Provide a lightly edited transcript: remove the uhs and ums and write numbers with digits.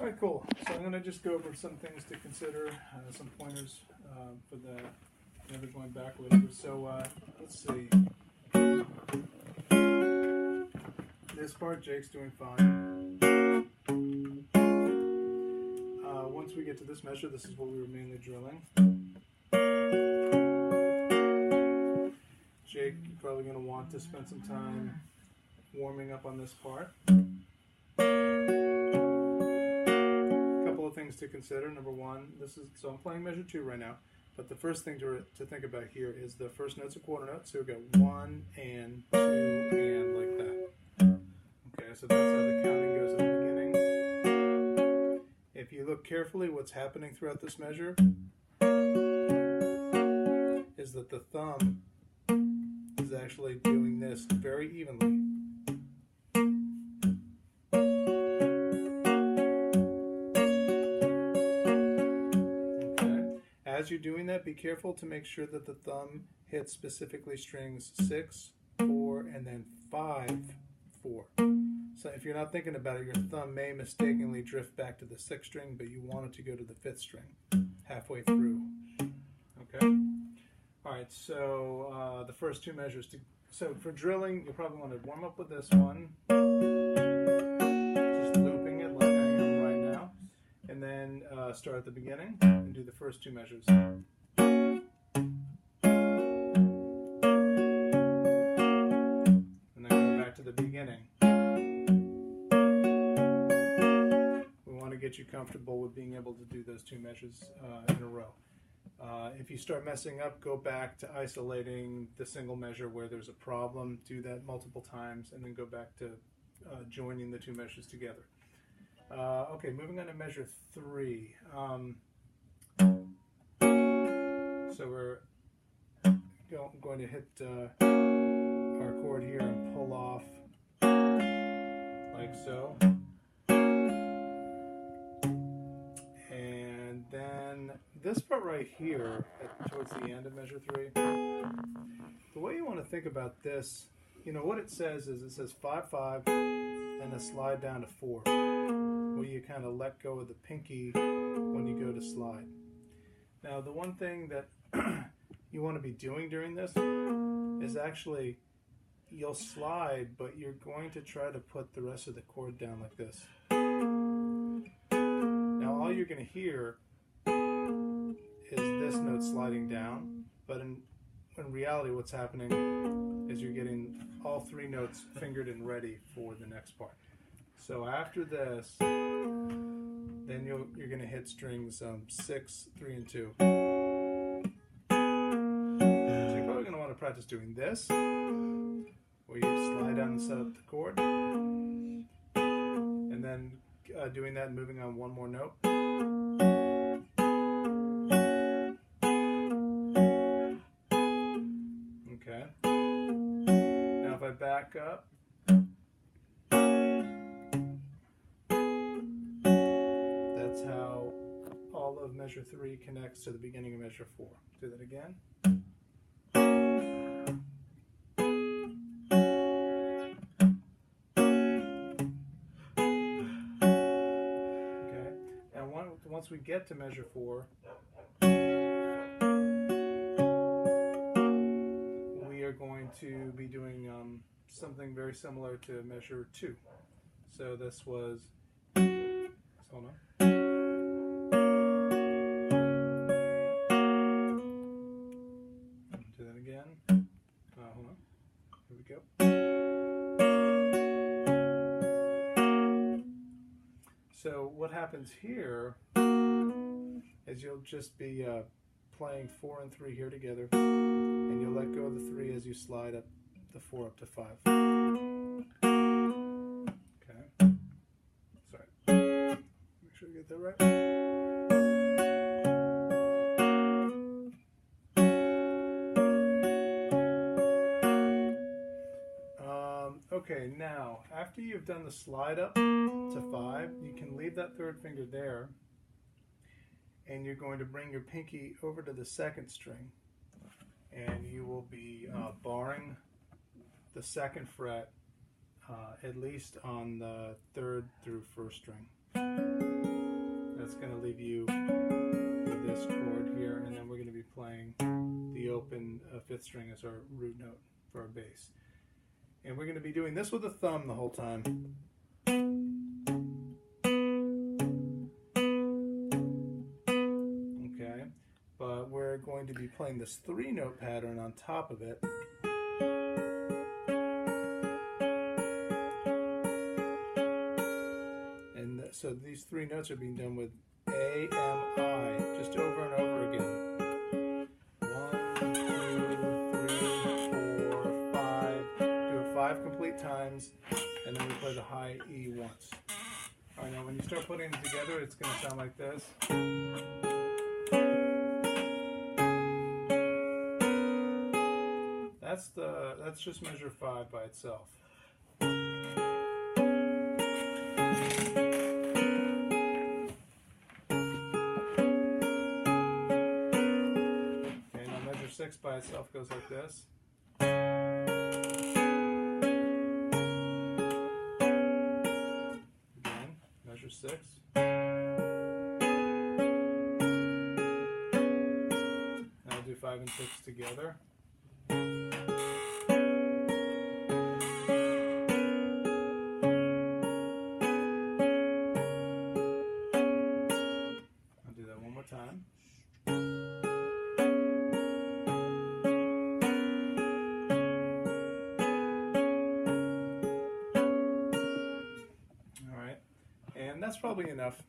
Alright, cool. So I'm going to just go over some things to consider, some pointers for the never going back a little bit. So let's see. This part, Jake's doing fine. Once we get to this measure, this is what we were mainly drilling. Jake, you're probably going to want to spend some time warming up on this part. Of things to consider. Number one, so I'm playing measure 2 right now, but the first thing to think about here is the first note's a quarter note, so we've got 1 and 2 and like that. Okay, so that's how the counting goes at the beginning. If you look carefully, what's happening throughout this measure is that the thumb is actually doing this very evenly. As you're doing that, be careful to make sure that the thumb hits specifically strings 6, 4, and then 5, 4. So if you're not thinking about it, your thumb may mistakenly drift back to the 6th string, but you want it to go to the 5th string halfway through. Okay? Alright, so the first 2 measures. So for drilling, you'll probably want to warm up with this one. Just looping it like I am right now. And then start at the beginning and do the first 2 measures. And then go back to the beginning. We want to get you comfortable with being able to do those 2 measures in a row. If you start messing up, go back to isolating the single measure where there's a problem. Do that multiple times and then go back to joining the 2 measures together. Okay, moving on to measure 3. So we're going to hit our chord here and pull off like so. And then this part right here, towards the end of measure 3, the way you want to think about this, you know, what it says is it says 5, 5, and a slide down to 4. Where you kind of let go of the pinky when you go to slide. Now the one thing that you want to be doing during this is actually you'll slide, but you're going to try to put the rest of the chord down like this. Now all you're going to hear is this note sliding down, but in reality what's happening is you're getting all 3 notes fingered and ready for the next part. So after this, then you're going to hit strings 6, 3, and 2. So you're probably going to want to practice doing this, where you slide down and set up the chord, and then doing that and moving on one more note. Okay. Now if I back up, how all of measure 3 connects to the beginning of measure 4. Do that again. Okay. And once we get to measure 4, we are going to be doing something very similar to measure 2. So this was, hold on. Hold on. Here we go. So what happens here is you'll just be playing 4 and 3 here together, and you'll let go of the 3 as you slide up the 4 up to 5. Okay. Sorry. Make sure you get that right. Okay, now, after you've done the slide up to 5, you can leave that 3rd finger there, and you're going to bring your pinky over to the 2nd string, and you will be barring the 2nd fret, at least on the 3rd through 1st string. That's going to leave you with this chord here, and then we're going to be playing the open fifth string as our root note for our bass. And we're going to be doing this with the thumb the whole time. Okay, but we're going to be playing this three-note pattern on top of it. And so these three notes are being done with A, M, I, just over and over again. 1, 2, 3, 4, 5. Do it 5 complete times, and then we play the high E once. All right, now when you start putting them together, it's going to sound like this. That's just measure 5 by itself. Okay, now measure 6 by itself goes like this. Again, measure 6. Now I'll do 5 and 6 together. Time. All right, and that's probably enough.